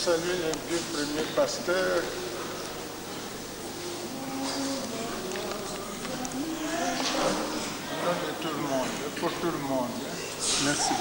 saluer les deux premiers pasteurs. Au nom de tout le monde, pour tout le monde. Merci.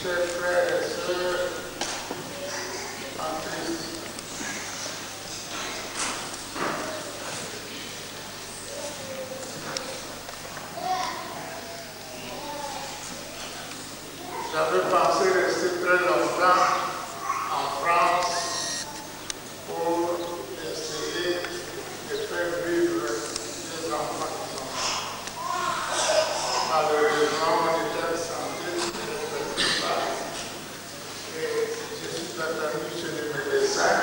Chers frères et sœurs en Christ, j'avais pensé rester très longtemps en France pour essayer de faire vivre les enfants qui sont là. Malheureusement, mon état de santé ne me permet pas. Et je suis attendu chez le médecin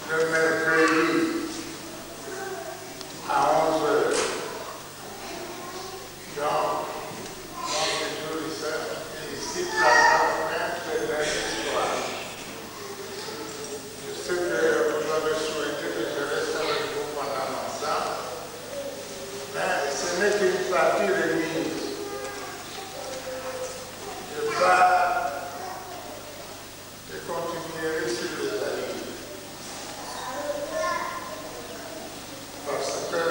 le mercredi à 11 h. Donc, le jour est ici. n'est qu'une partie remise. Je pars et continuerai sur les alliés. Parce que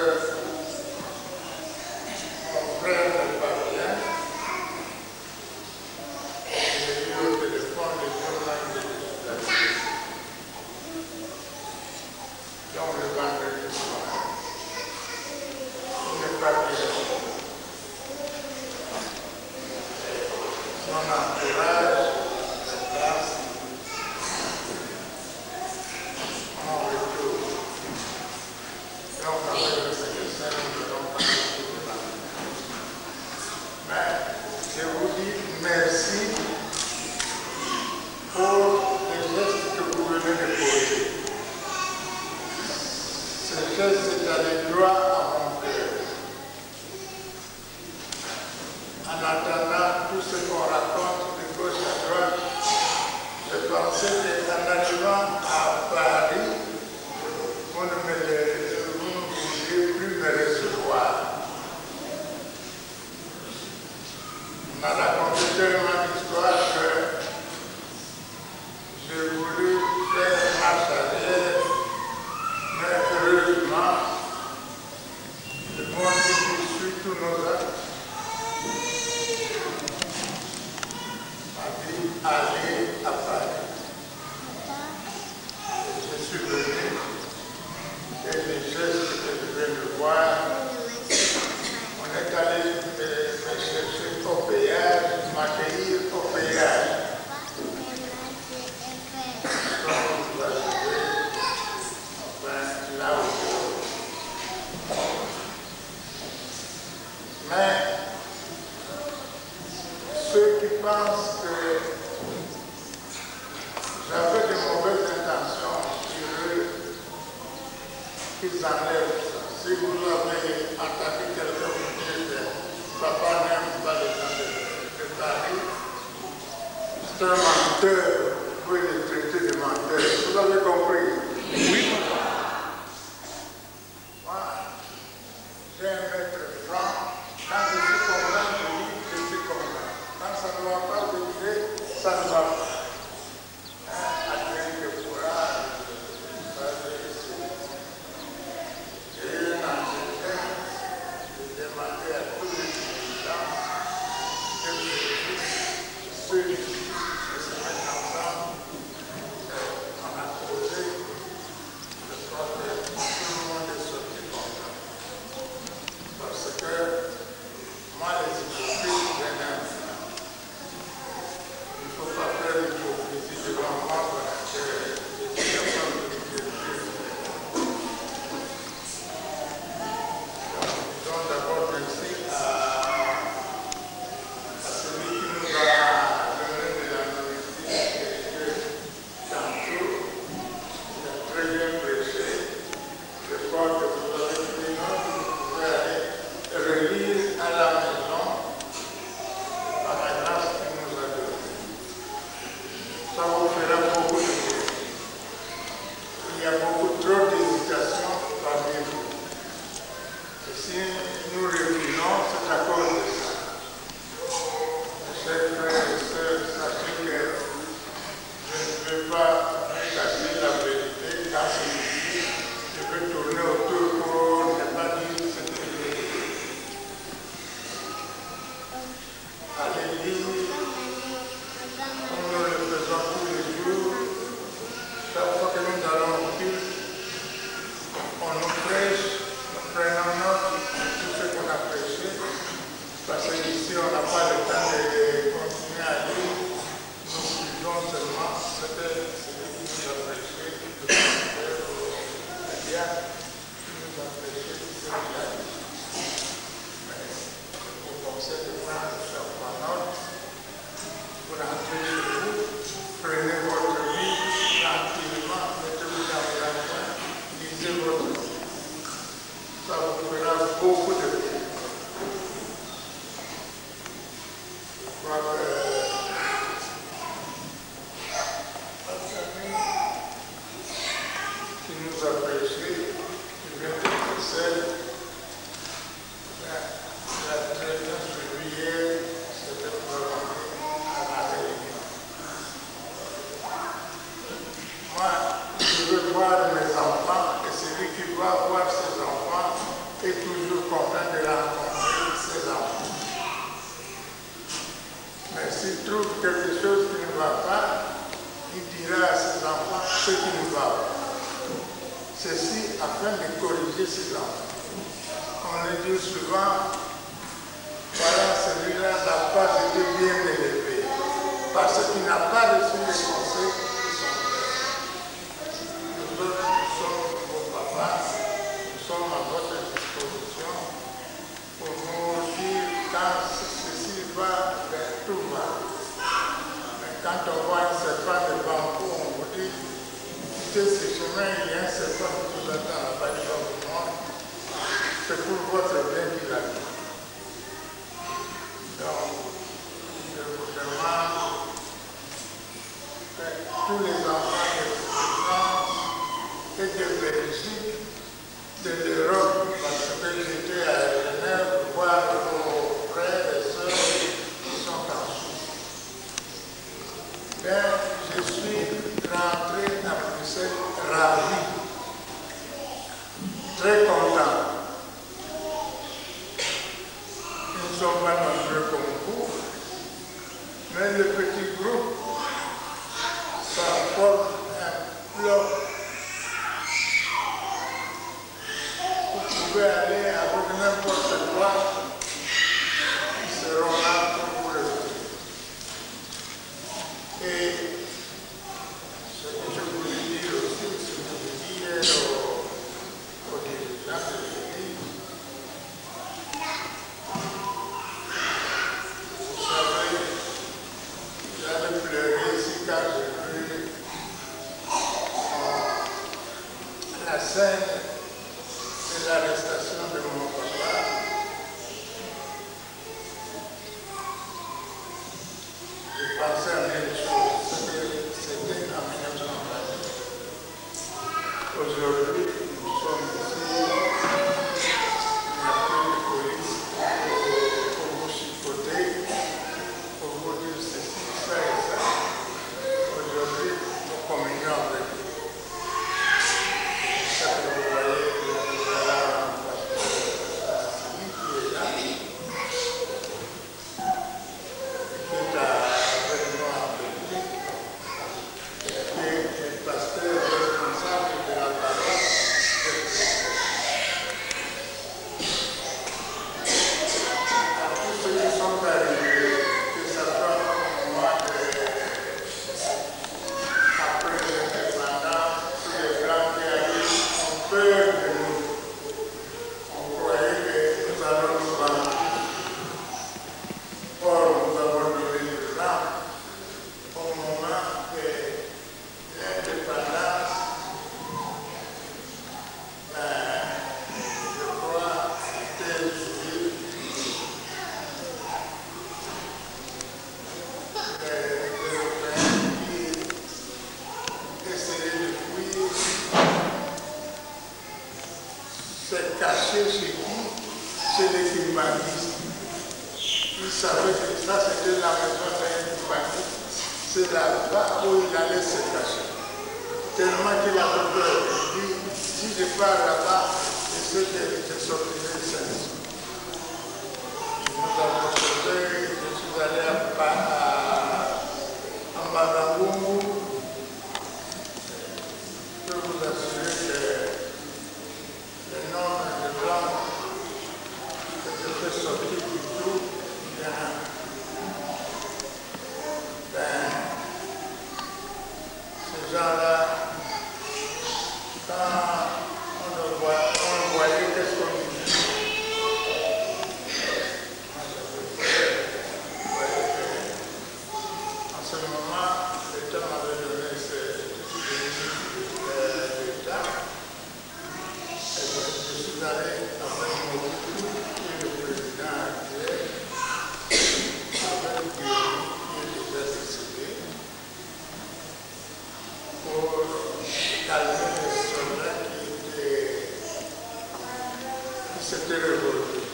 mon frère n'est pas bien. J'ai eu au téléphone le journal de législature. Donc le vendredi soir. Il n'est pas bien. Son entourage, sa place, mon retour. Donc avec le secrétaire, nous allons parler de la vie. Mais je vous dis merci pour les gestes que vous venez de poser. Ce geste est allé droit à mon cœur. En attendant tout ce qu'on raconte de gauche à droite, je pensais qu'en arrivant à Paris, vous ne vouliez plus me recevoir. On m'a raconté tellement d'histoires que j'ai voulu faire marche arrière, mais heureusement, le monde qui suit tous nos actes m'a dit aller à Paris. Je suis venu et les gestes que je viens de voir, on est allé me chercher au péage, m'accueillir au péage. Donc vous arrivez, enfin là où mais ceux qui pensent que j'avais de mauvaises intentions sur eux, qu'ils enlèvent ça. Si vous avez entendu quelqu'un vous dire que papa n'aime pas les gens de Paris, c'est un menteur, vous pouvez le traiter de menteur. Vous avez compris? Oui, papa. Moi, j'ai un maître franc. Quand je suis content, je dis que je suis content. Quand ça ne va pas, je dis ça ne va pas. Adrien de courage, j'ai eu un entretien, j'ai demandé à tous les étudiants que ceux qui se mettent ensemble, on a posé, je crois que tout le monde est sorti content. Parce que moi, les hypocrites, je n'aime pas. Il ne faut pas faire l'hypocrisie devant moi parce que je suis capable de dire. Donc d'abord, merci à celui qui nous a donné de la nourriture, tantôt, il a très bien prêché. Je crois que vous avez dit non, vous pouvez aller relire à la maison par la grâce qu'il nous a donnée. Ça vous fera beaucoup de bien. Il y a beaucoup trop d'hésitation parmi vous. Et si nous reculons, c'est à cause de ça. Mes chers frères et sœurs, sachez que je ne veux pas cacher la vérité quand c'est ici. Je veux tourner autour pour ne pas dire ce que je veux dire. Allez lire, comme nous le faisons tous les jours. Chaque fois que nous allons au culte, on nous prêche, nous prenons note de tout ce qu'on a prêché, parce qu'ici on n'a pas le temps de continuer à lire, nous suivons seulement ce que celui qui nous a prêché, le pasteur ou le diacre qui nous a prêché, qui s'est déjà dit. Mais je vous conseille de prendre chaque fois note, vous rentrez chez vous, prenez votre livre tranquillement, mettez-vous dans le jardin, lisez votre livre. Ça vous fera beaucoup de bien. Je crois que notre ami qui nous a prêché, qui vient de Bruxelles, est toujours content de rencontrer ses enfants. Mais s'il trouve quelque chose qui ne va pas, il dira à ses enfants ce qui ne va pas. Ceci afin de corriger ses enfants. On le dit souvent, voilà, celui-là n'a pas été bien élevé, parce qu'il n'a pas reçu les conseils de son père. Nous autres, nous sommes vos papas, nous sommes à votre disposition pour nous dire quand ceci va, tout va. Mais quand on voit un serpent de bambou, on vous dit, quittez ce chemin, il y a un serpent qui vous attend là-bas, il va vous mordre. C'est pour votre bien qu'il a dit. Donc, je vous demande que tous les enfants de France et de Belgique, de l'Europe, parce que j'étais à Genève pour voir vos frères et sœurs qui sont en Suisse. Ben, je suis rentré à Bruxelles ravi, très content. Nous ne sommes pas nombreux comme vous, mais le petit groupe, ça porte un bloc. Vous pouvez aller avec n'importe quoi, ils seront là pour vous rester. Et ce que je voulais dire aussi, ce que je disais aux dirigeants de l'Église, vous savez, j'allais pleurer ici quand j'ai vu la scène de l'arrestation de mon papa. Je pensais à la même chose, c'était en 1920. Aujourd'hui, nous sommes ici, il n'y a plus de police pour vous chipoter, pour vous dire ceci, ça et ça. Aujourd'hui, nous communions avec vous. Ça que vous voyez, voilà un pasteur Assini qui est là, qui est avec nous en Belgique, qui est le pasteur responsable de la paroisse. À tous ceux qui sont arrivés, que ça soit au mois après l'indépendance, tous les Blancs qui arrivent ont peur de nous. On croyait que nous allons nous vendre. Or, nous avons donné le blanc au moment de l'indépendance. Je crois c'était juillet. Les Européens qui essayaient de fuir se cacher chez qui? Chez les climatistes. Ils savaient que ça c'était la maison d'un climatiste. C'est là-bas où il allait se cacher. Tellement qu'il avait peur. Il dit, si je pars là-bas, je sais que je sortirai sain. Nous avons sauvé, je suis allé à Madangungu. Je peux vous assurer que le nombre de blancs que je fais sortir du tout, il y en a. Ben, ces gens-là, quand on voyait qu'est-ce qu'on disait. En ce moment, l'État m'avait donné l'État. Et donc, je suis allé avec mon époux, qui est le président actuel, avec Guillaume, qui est déjà décédé, pour calmer les soldats qui s'étaient révoltés.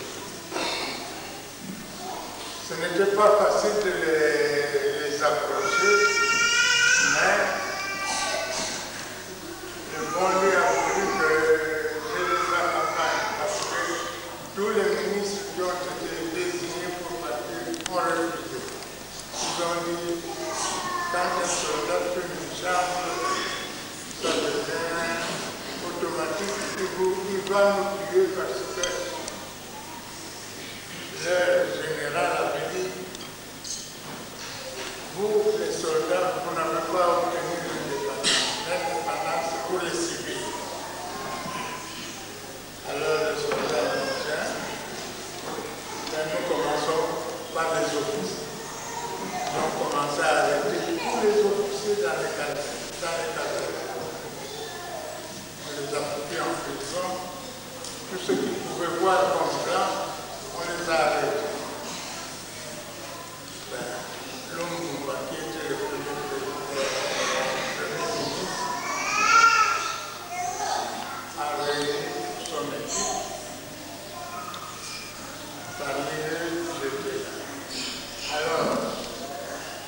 Ce n'était pas facile de les approcher, mais le bon Dieu a voulu que je les accompagne parce que va nous tuer parce que le général avait dit, vous, les soldats, vous n'avez pas obtenu l'indépendance. L'indépendance, c'est pour les civils. Alors les soldats nous disent, nous commençons par les officiers. Nous avons commencé à arrêter tous les officiers dans les casernes. On les a foutus en prison. Tous ceux qui pouvaient voir comme blanc, on les a arrêtés. L'homme qui était le premier ministre a réuni son équipe. Parmi eux, j'étais là. Alors,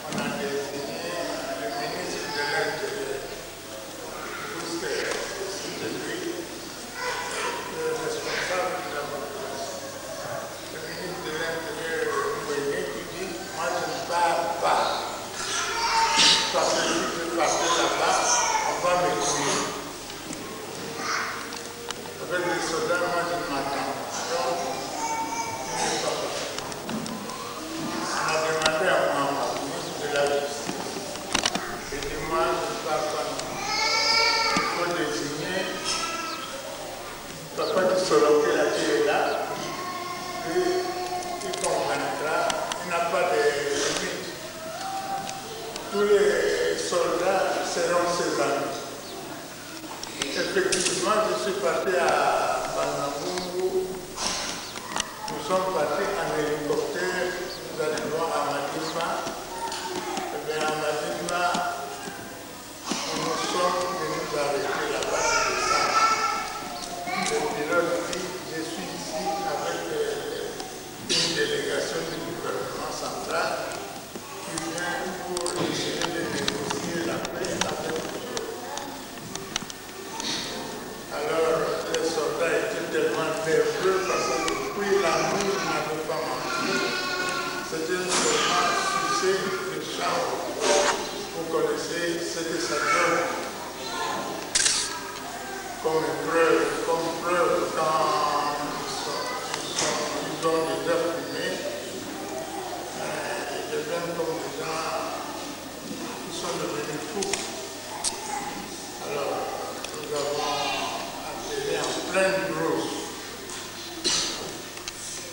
on a désigné le ministre de l'Intérieur, puisque c'était lui le responsable de la population. Le ministre de l'Intérieur, qui dit, moi je ne pars pas. Parce que si je partais là-bas, on va me tuer. Avec les soldats, moi je m'attends. Donc, il n'est pas parti. On a demandé à moi, au ministre de la Justice, et dit, moi je ne pars pas. Il faut désigner papa qui Soloké là, qui est là, lui, il convaincra, il n'a pas de limite. Tous les soldats seront ses amis. Effectivement, je suis parti à Banabungu. Nous sommes partis en hélicoptère. Nous arrivons à Madima. Et bien à Madima, nous sommes venus arrêter là-bas de descendre. Le pilote dit, je suis ici avec une délégation du gouvernement central qui vient pour essayer de négocier la paix avec nous. Alors, les soldats étaient tellement nerveux parce que depuis la nuit, ils n'avaient pas mangé. C'était seulement sucer le champ. Vous connaissez ce que ça donne comme preuve quand ils ont déjà fumé. Ils deviennent comme des gens qui sont devenus fous. Alors, nous avons appelé en pleine brousse.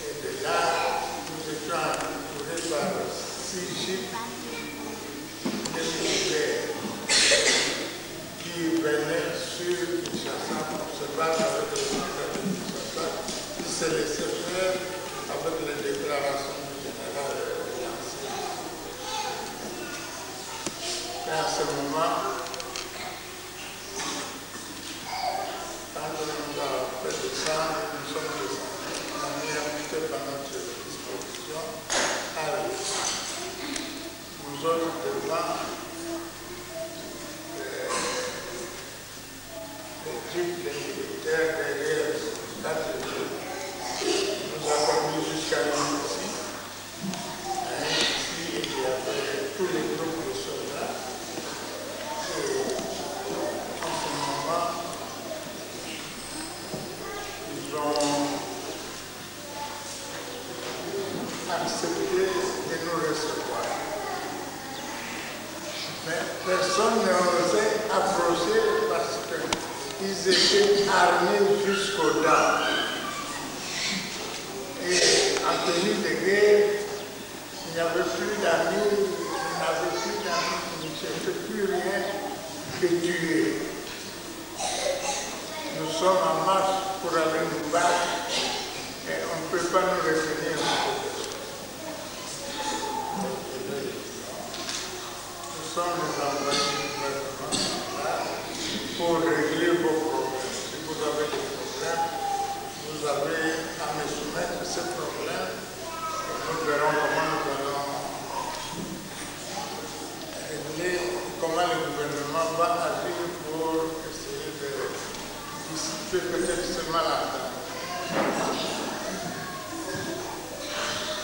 Et de là, nous étions entourés par 6 jeeps de militaires qui venaient sur Kinshasa pour se battre avec les militaires de Kinshasa, qui se laissaient faire avec les déclarations du général Lancé. Et à ce moment, quand on nous a fait descendre, nous sommes descendus. On a mis un petit peu à notre disposition. Allez, nous autres devant, les militaires derrière, nous avons mis jusqu'à nous ici. Ici, il y avait tous les groupes de soldats. Et en ce moment, ils ont accepté de nous recevoir. Mais personne n'osait approcher parce qu'ils étaient armés jusqu'aux dents. Et en tenue de guerre, il n'y avait plus d'amis, il ne cherchait plus rien que tuer. Nous sommes en marche pour aller nous battre et on ne peut pas nous retenir. Nous sommes les envoyés du gouvernement central pour régler vos problèmes. Si vous avez des problèmes, vous avez à me soumettre ces problèmes et nous verrons comment nous allons régler, comment le gouvernement va agir pour essayer de dissiper peut-être ce malentendus.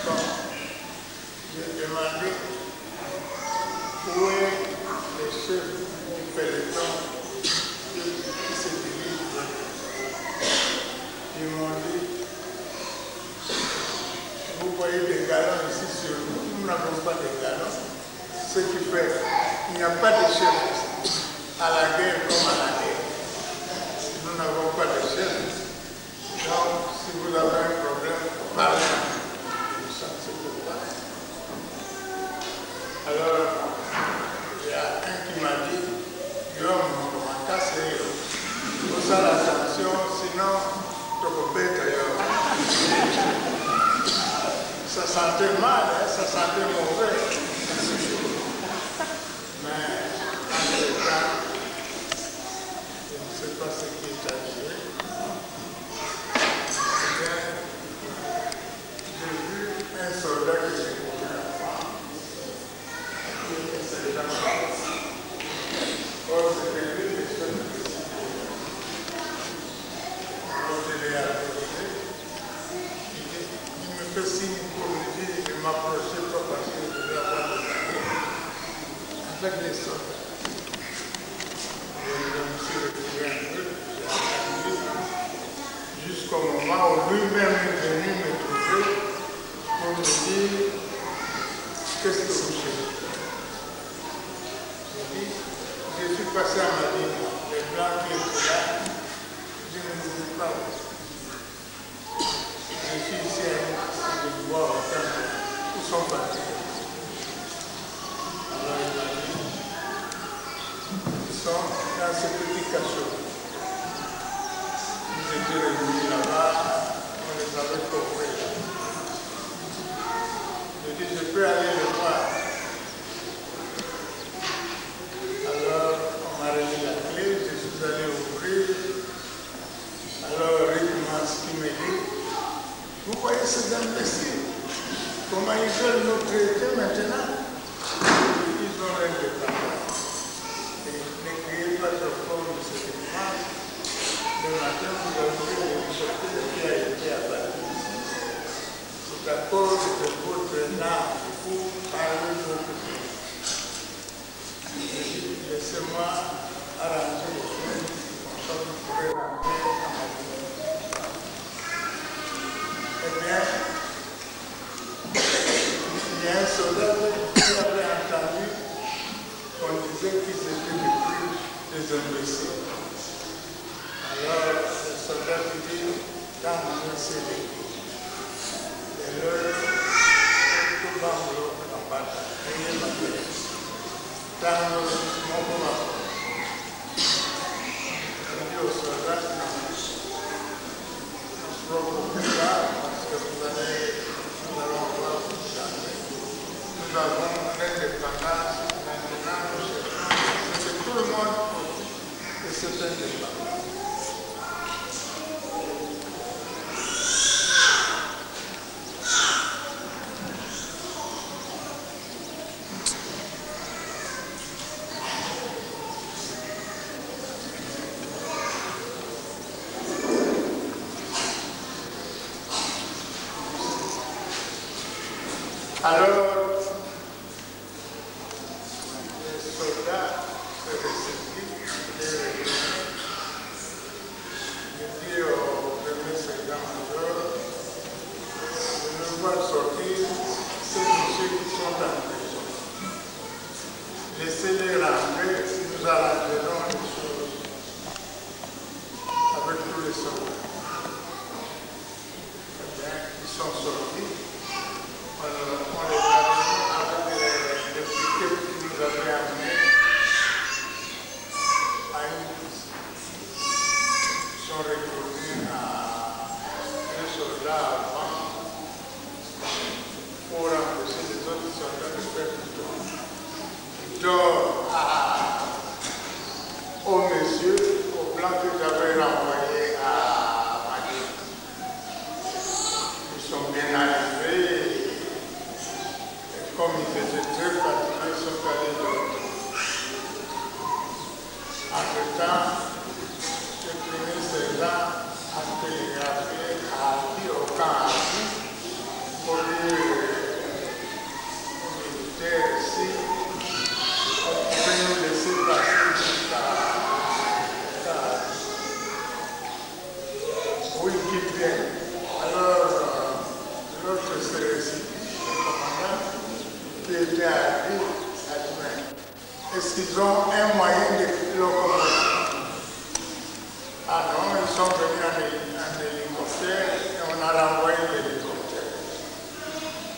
Bon, j'ai demandé où est le chef du peloton qui se dirige vers vous voyez des galons ici sur nous, nous n'avons pas de galons. Ce qui fait qu'il n'y a pas de chef à la guerre comme à la guerre. Nous n'avons pas de chef. Donc, si vous avez un problème, parlez à nous. Ça ne se peut pas. Alors, il y a un qui m'a dit, yo, mon cas, c'est pour ça l'attention, sinon, tu peux bête. Ça sentait mal, hein, ça sentait mauvais. Mais, en tout cas, je ne sais pas ce qui est arrivé. J'ai vu un soldat qui s'est coupé la femme. C'est déjà mal. Or, c'était lui qui se faisait. Alors, je l'ai arrêté. Il me fait signe pour me dire de m'approcher pas parce que je vais avoir des amis avec les soldats. Et je me suis retrouvé un peu, j'ai attendu jusqu'au moment où lui-même est venu me trouver pour me dire qu'est-ce que vous cherchez. J'ai dit, je suis passé à ma vie, les blancs qui étaient là, je ne vous ai pas vu. Je suis ici à de voir au temple. Où sont partis? Alors il m'a dit, ils sont dans ce petit cachot. Ils étaient réunis là-bas, on les avait couvrés là. Je dis, je peux aller les voir. Alors on m'a remis la clé, je suis allé ouvrir. Alors Rick Mansky me dit, vous voyez ces imbéciles, comment ils veulent nous traiter maintenant? Ils ont l'indépendance. Et ne criez pas trop fort de ce dimanche. Le matin, vous avez vu l'hélicoptère qui a été abattu. C'est à cause de votre âme pour parler votre pays. Laissez-moi arranger les choses, comme ça vous pourrez rentrer à ma vie. Eh bien, il y a un soldat qui avait entendu qu'on disait qu'ils étaient des imbéciles. Alors, le soldat lui dit, dans mon CD, et là, tout va en bas, ayez ma paix. Dans mon moment, je dis au soldat, parce que nous allons voir jamais. Nous avons l'indépendance, maintenant nous cherchons, c'est que tout le monde et cette indépendance. Alors, les soldats se ressaisissent, je dis au premier sergent-major de nous voir sortir ces messieurs qui sont en prison. Laissez-les rentrer, nous arrangerons les choses avec tous les soldats. Eh bien, ils sont sortis. On les a avec les piquets qui nous avaient amenés à une piste. Ils sont retournés à un soldat avant pour empêcher les autres soldats de faire du tour. Donc, aux messieurs, aux blancs que j'avais renvoyés à Madrid, ils sont bien arrivés. Comme ils étaient très fatigués, ils sont allés dormir. Entre-temps, ce premier sergent a télégraphié à dit au camp pour dire aux militaires ici, on pouvait nous laisser passer jusqu'à étaient à demain. Est-ce qu'ils ont un moyen de locomotion? Ah non, ils sont venus en hélicoptère et on a renvoyé l'hélicoptère.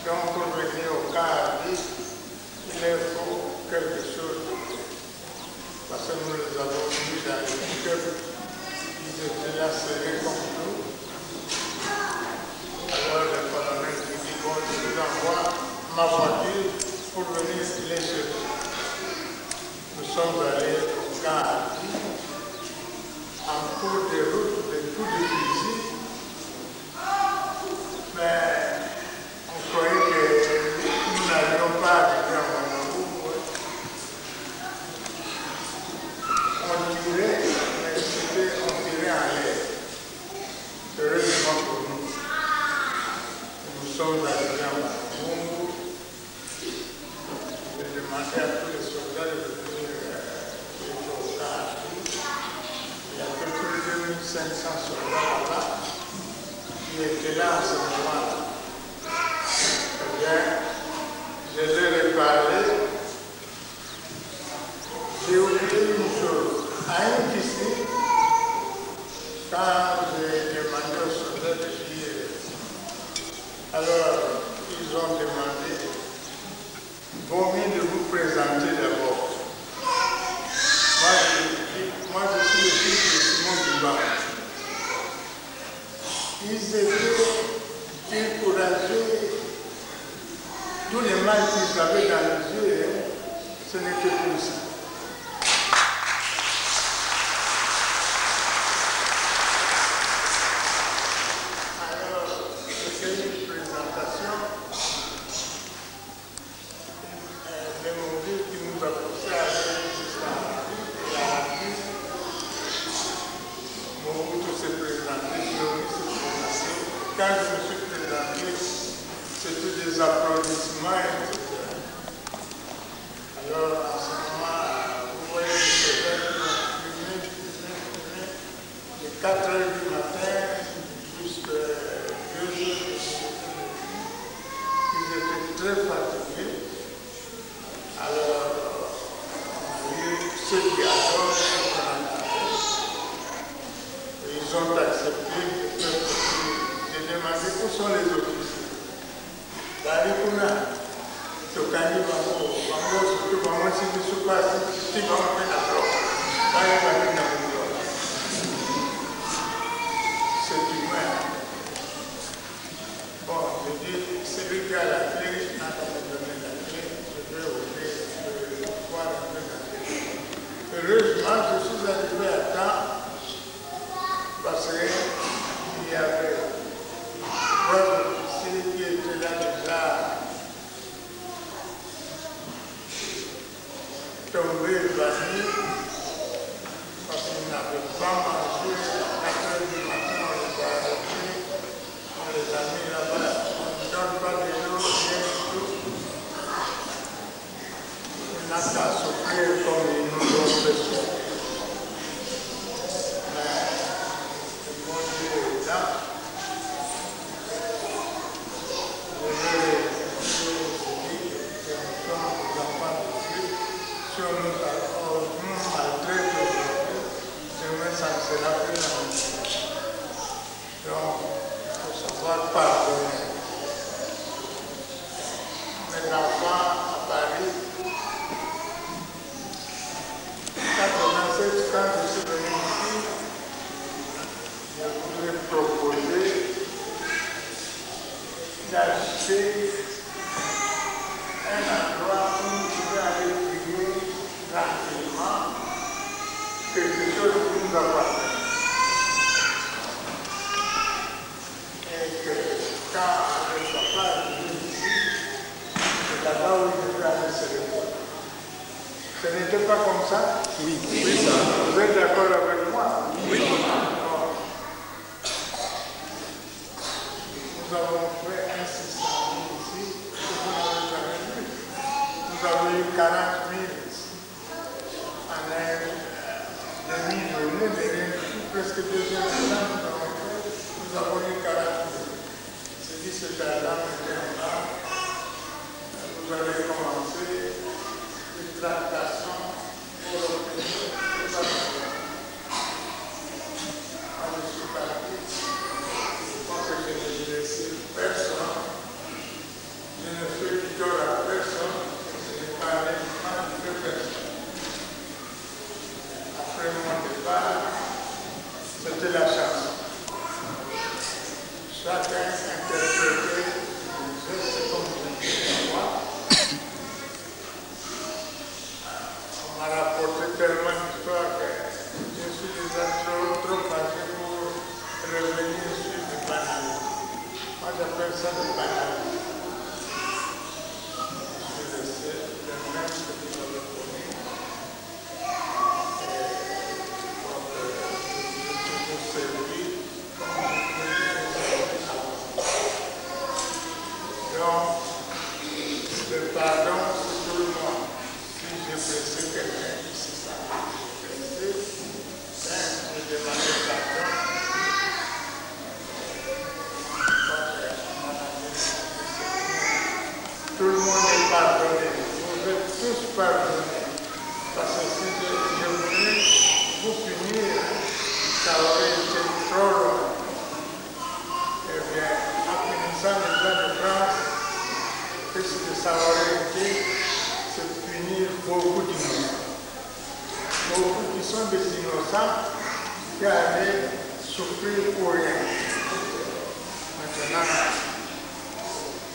Donc pour venir au cas il leur faut quelque chose. Parce que nous les avons vus dans le pick-up, ils étaient là serrés comme nous. Alors le colonel lui dit, bon, je vous envoie ma voiture pour venir les chercher. Nous sommes allés au camp en cours de route, de coups de fusil, mais on croyait que nous n'allions pas arriver à Ouagadougou. On tirait, mais on tirait en l'air. Heureusement pour nous. Nous sommes arrivés à Ouagadougou. J'ai demandé à tous les soldats de venir au camp. Il y a à peu près 2500 soldats là-bas qui étaient là en ce moment-là. Eh bien, je leur ai parlé. J'ai oublié une chose. À une piscine, quand j'ai demandé aux soldats de dire, alors ils ont demandé, vaut mieux de vous présenter d'abord. Moi, je suis le fils de Simon Duba. Ils étaient découragés. Tous les mal qu'ils avaient dans les yeux, ce n'était plus ça. Alors, c'était une présentation de mon fils qui nous a poussé à aller jusqu'à la rue. Mobutu s'est présenté, Johnny s'est présenté. Quand je me suis présenté, c'était des applaudissements, etc. Alors, en ce moment, vous voyez les soldats qui ont fumé, de 4 heures du matin jusqu'à 2 heures du matin. Ils étaient très fatigués. Alors, on a vu ceux qui adorent ce qu'on a fait. Ils ont accepté de faire partie. J'ai demandé où sont les officiers. Barikuna, Tokani Bango, Bango, surtout Bango, si tu ne pas, si tu vas faire la drogue, c'est humain. Bon, je dis, celui qui a la clé n'a qu'à me donner la clé, je vais ouvrir, je vais voir un peu la clé. Heureusement, je suis arrivé à temps parce qu'il y avait trois officiers qui étaient là déjà tombés évanouis parce qu'ils n'avaient pas mangé à 4 heures du matin, on les a arrêtés, on les a mis là-bas, on ne donne pas de l'eau, rien du tout. Il n'a qu'à souffrir comme ils nous ont fait souffrir. Mais le bon Dieu est là. Si on nous maltraite aujourd'hui, demain ça ne sera plus la même chose. Donc, il faut savoir pardonner. Mes enfants à Paris, 87, quand je suis venu ici, je voudrais proposer d'acheter un endroit où nous pouvons aller prier tranquillement, quelque chose qui nous appartient. Et que quand le papa est venu ici, c'est là-bas où il devait aller se reposer. Ce n'était pas comme ça? Oui, oui, ça. Vous êtes d'accord avec moi? Oui. Alors, nous avons fait un système ici que vous n'avez jamais vu. Nous avons eu 40 000 en un demi-journée, mais rien du tout, presque 2 heures de temps, nous avons eu 40 000. C'est dit, cet argent était en bas. Vous avez commencé. Moi j'appelle ça le banal. C'est le même que vous avez connu. Je vous servi comme donc, le pardon, c'est tout le monde. Si j'ai blessé quelqu'un ici, ça j'ai blessé, je demande pardon. Tout le monde est pardonné. Vous êtes tous pardonnés. Parce que si je voulais vous punir, ça aurait été trop long. Eh bien, en punissant les gens de France, qu'est-ce que ça aurait été? C'est punir beaucoup d'innocents. Beaucoup qui sont des innocents qui allaient souffrir pour rien. Maintenant,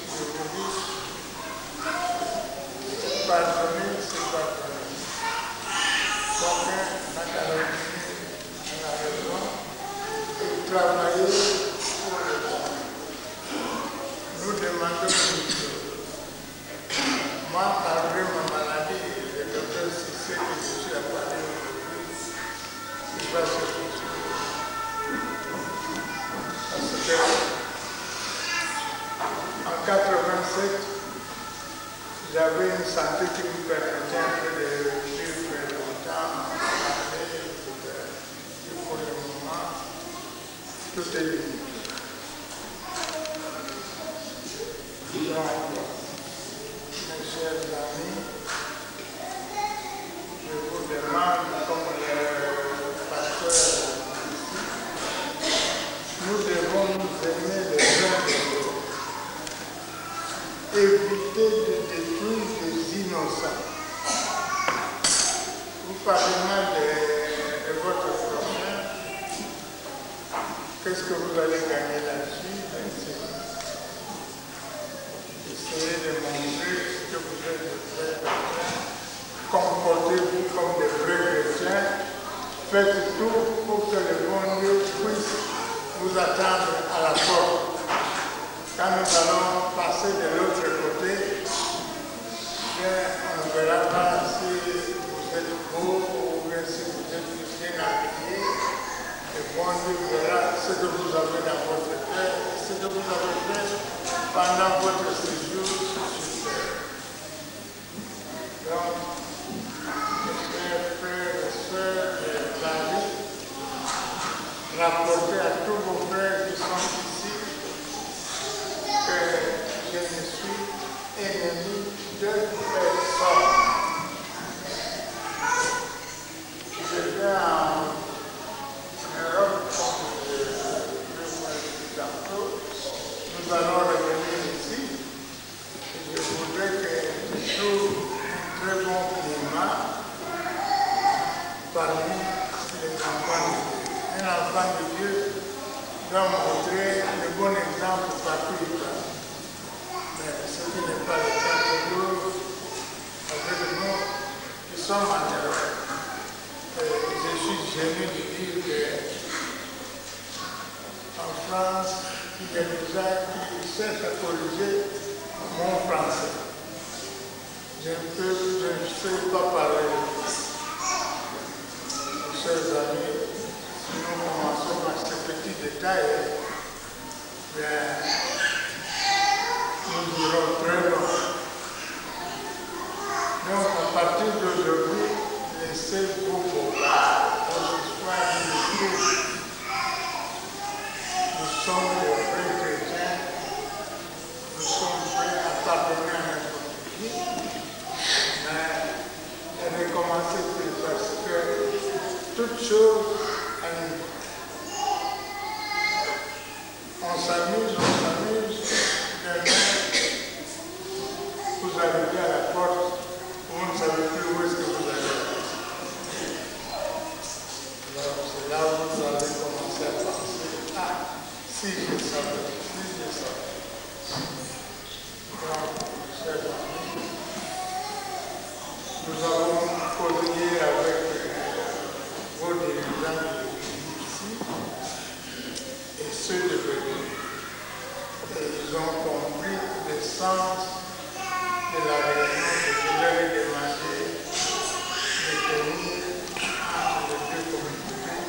je vous dis, pardonner, c'est pardonner. Chacun n'a qu'à la raison et travailler pour le bon. Nous demandons une chose. Moi, malgré ma maladie, le docteur sait que je suis apparu aujourd'hui, c'est pas ce que je suis. Parce que en 87, j'avais une santé qui me permettait un peu de vivre longtemps, et pour le moment, tout est limité. Donc, mes chers amis, je vous demande, comme le pasteur ici, nous devons nous aimer les uns les autres. Éviter de détruire les innocents. Vous parlez mal de votre prochain. Qu'est-ce que vous allez gagner là-dessus? Essayez de montrer que vous êtes de vrais chrétiens. Comportez-vous comme de vrais chrétiens. Faites tout pour que le bon Dieu puisse vous attendre à la porte. Quand nous allons passer de l'autre côté, on ne verra pas si vous êtes beau ou bien si vous êtes bien habillé. Et bon Dieu verra ce que vous avez dans votre cœur, ce que vous avez fait pendant votre séjour sur terre. Donc, mes chers frères et sœurs de la vie, rapportez à tous vos frères qui sont ici que je ne suis ennemi de personne. Je vais en Europe, comme je le dis tantôt. Nous allons revenir ici. Je voudrais que je trouve un très bon climat parmi les enfants de Dieu. Un enfant de Dieu doit montrer le bon exemple partout où il va. Mais ce qui n'est pas le cas de nous, avec nous, qui sommes en Europe. Je suis gêné de dire qu'en France, il y a des gens qui cherchent à corriger mon français. Je ne sais pas parler. Chers amis, si nous commençons par ces petits détails, nous irons très loin. Donc, à partir d'aujourd'hui, laissez vos bobards, vos histoires inutiles. Nous sommes des vrais chrétiens. Nous sommes prêts à pardonner à notre pays. Mais recommencer parce que toute chose a une fin. On s'amuse, demain, vous arrivez à la porte, vous ne savez plus où est-ce que vous allez. Alors c'est là où vous allez commencer à penser, ah, si je savais. Donc, chers amis, nous avons posé avec vos dirigeants sens de la réunion que je leur ai demandé de tenir entre les deux communautés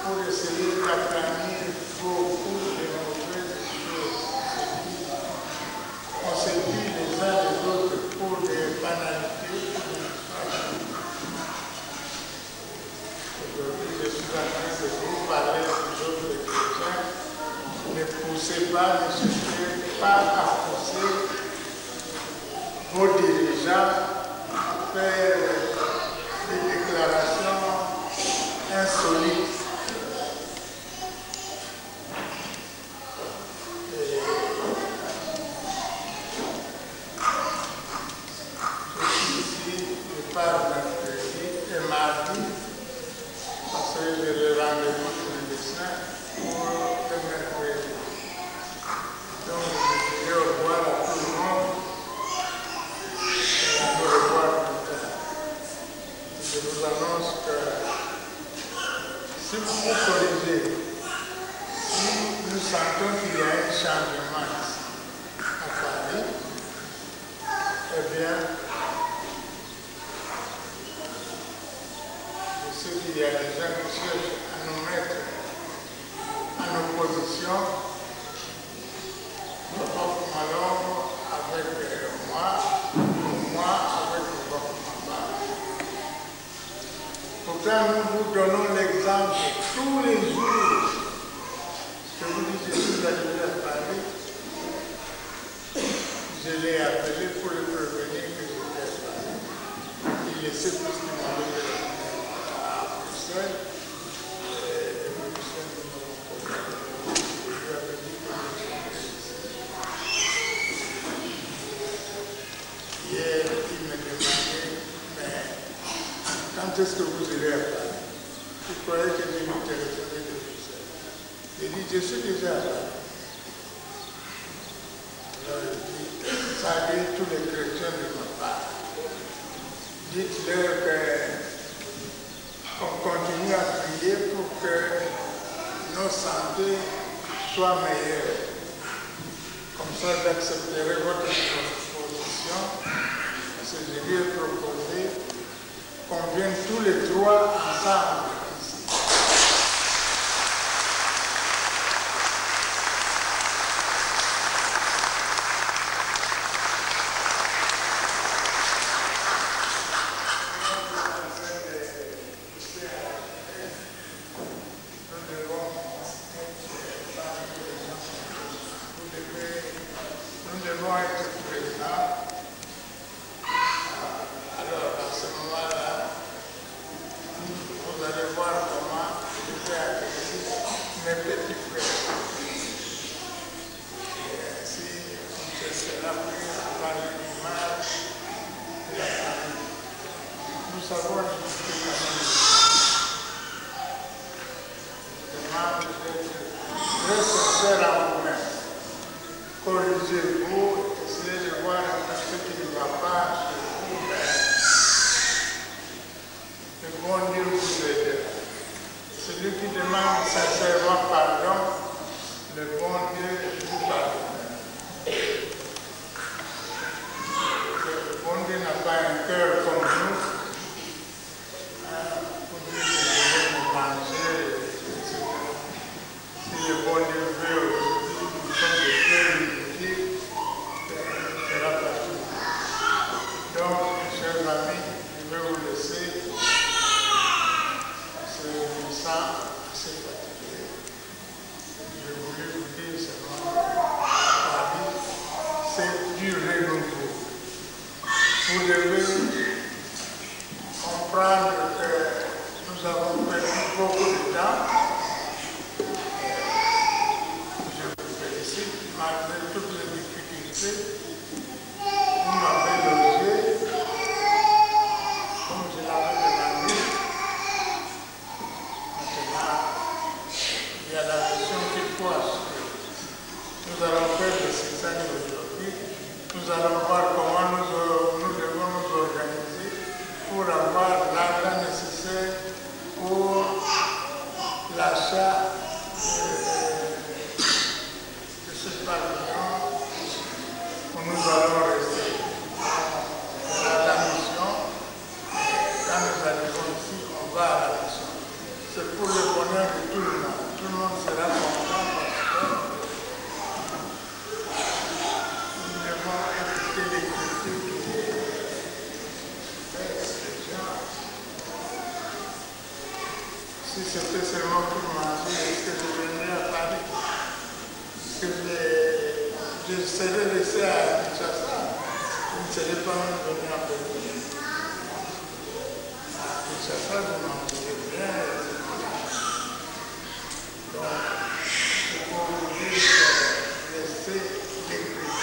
pour essayer d'aplanir beaucoup de mauvaises choses. On se dit les uns les autres pour des banalités, pour des histoires. Aujourd'hui, je suis en train de vous parler toujours des chrétiens. Ne poussez pas, ne cherchez pas à pousser vos dirigeants à faire des déclarations insolites. Je suis ici, je parle mercredi et mardi, parce que j'ai le rendez-vous chez le médecin pour le mercredi. Donc, je dirai au revoir à tout le monde et à nous revoir plus tard. Je vous annonce que si vous vous corrigez, si nous sentons qu'il y a un changement ici à Paris, eh bien, je sais qu'il y a des gens qui cherchent à nous mettre en opposition. Bob Malone avec moi, ou moi avec Bob Mamba. Pourtant, nous vous donnons l'exemple tous les jours. Je vous dis, je suis arrivé à Paris. Je l'ai appelé pour le prévenir que j'étais à Paris. Il le sait parce qu'il m'avait fait à Bruxelles. Et Bruxelles nous avons posé. Je lui avais dit que je suis ici. Hier, il me demandait, mais quand est-ce que vous irez à Paris? Je croyais que je lui téléphonais de Bruxelles. Il dit, je suis déjà à Paris. Alors il dit, saluez tous les chrétiens de ma part. Dites-leur qu'on continue à prier pour que nos santé soit meilleure. Comme ça, j'accepterai votre proposition. Parce que je lui ai proposé qu'on vienne tous les trois ensemble ici. Nous devons être présents. Alors, à ce moment-là, vous allez voir comment je vais accueillir mes petits frères. Et si on se sera pris à parler du mal de la famille, nous savons exister quand même. Je demande d'être très sincère en vous-même. Corrigez-vous, essayez de voir un peu ce qui ne va pas chez vous. Le bon Dieu vous aidera. Celui qui demande sincèrement pardon, le bon Dieu vous pardonnera. Le bon Dieu n'a pas un cœur comme nous. Pour dire que nous devons manger, etc. Si le bon Dieu veut aujourd'hui, nous sommes des cœurs unités, il sera partout. Donc, mes chers amis, je vais vous laisser. Je me sens assez fatigué. Je voulais vous dire seulement Paris, c'est du renouveau. Vous devez comprendre que nous avons perdu beaucoup de temps. Je vous félicite, malgré toutes les difficultés. Vous m'avez logé comme je l'avais demandé. Maintenant, il y a la question qu'il faut assurer. Nous allons faire des cisailles aujourd'hui. Nous allons voir comment nous devons nous organiser pour avoir l'argent nécessaire pour l'achat de ce pavillon pour nous je serais laissé à Kinshasa, je ne serais pas même venu en Belgique. À Kinshasa, je n'en disais rien. Donc, il faut vous dire que laisser l'écriture.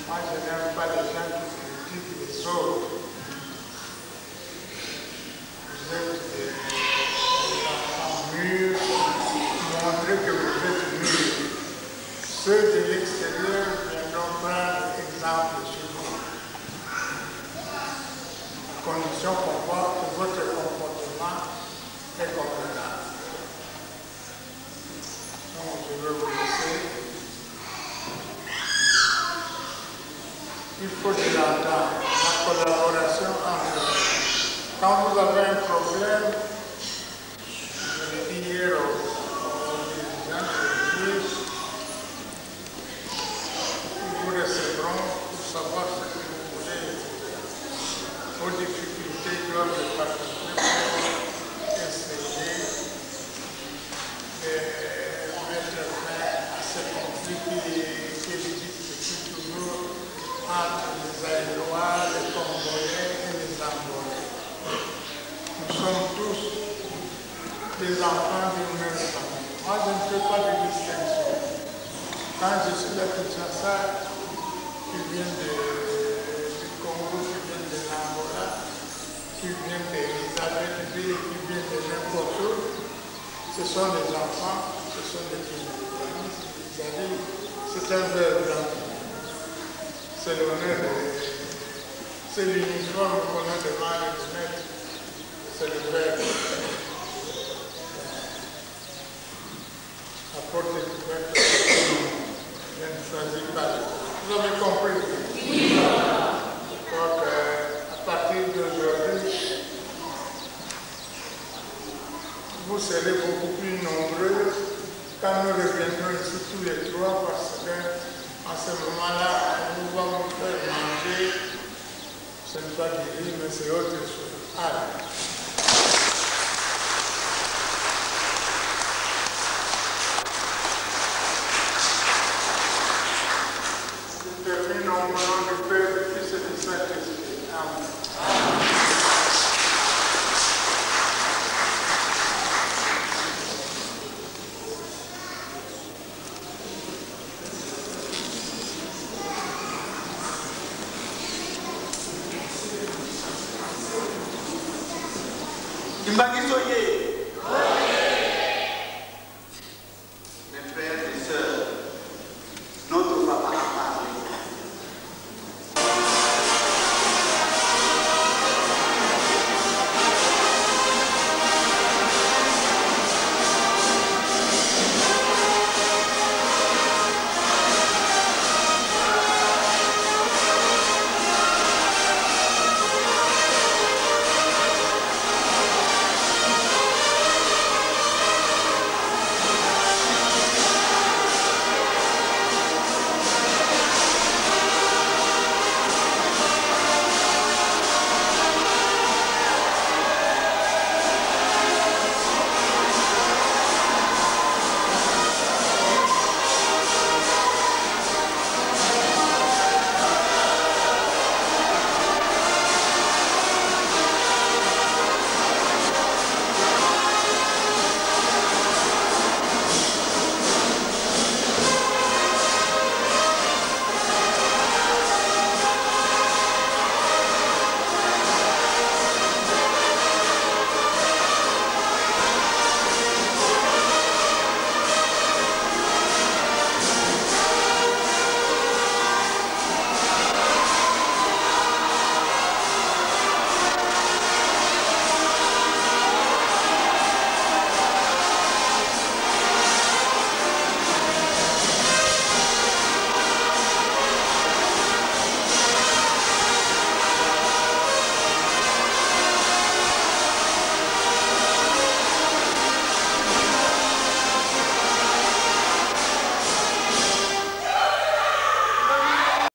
Moi, je n'aime pas les gens qui critiquent les autres. Vous êtes des enfants mûrs, montrez que vous êtes mûrs. Ceux de l'extérieur viendront prendre exemple sur vous. À condition qu'on voit que votre comportement est convenable. Donc, je veux vous laisser. Il faut de l'entendre, la collaboration entre nous. Quand vous avez un problème, je l'ai dit hier aux dirigeants de l'Église, nous recevrons pour savoir ce que vous voulez, vos difficultés doivent être partagées pour essayer de mettre fin à ce conflit qui existe depuis toujours entre les Aïlois, les Congolais et les Angolais. Nous sommes tous des enfants d'une même famille. Moi, je ne fais pas de distinction. Quand je suis à Kinshasa, qui vient du Congo, qui vient de l'Angola, qui vient d'Elisabethville, qui vient de n'importe où, ce sont les enfants, ce sont les petits. C'est un verre blanc. C'est l'honneur de... C'est l'uniforme qu'on a demandé de mettre. C'est le verre. Apporte du verre. Je ne choisis pas. Vous avez compris? Oui. Je crois qu'à partir d'aujourd'hui, vous serez beaucoup plus nombreux quand nous reviendrons ici tous les trois parce qu'en ce moment-là, nous allons vous faire manger, ce n'est pas du riz, mais c'est autre chose. Allez. Termine au nom du Père, du Fils et du Saint-Esprit. Amen. Imbagisoye.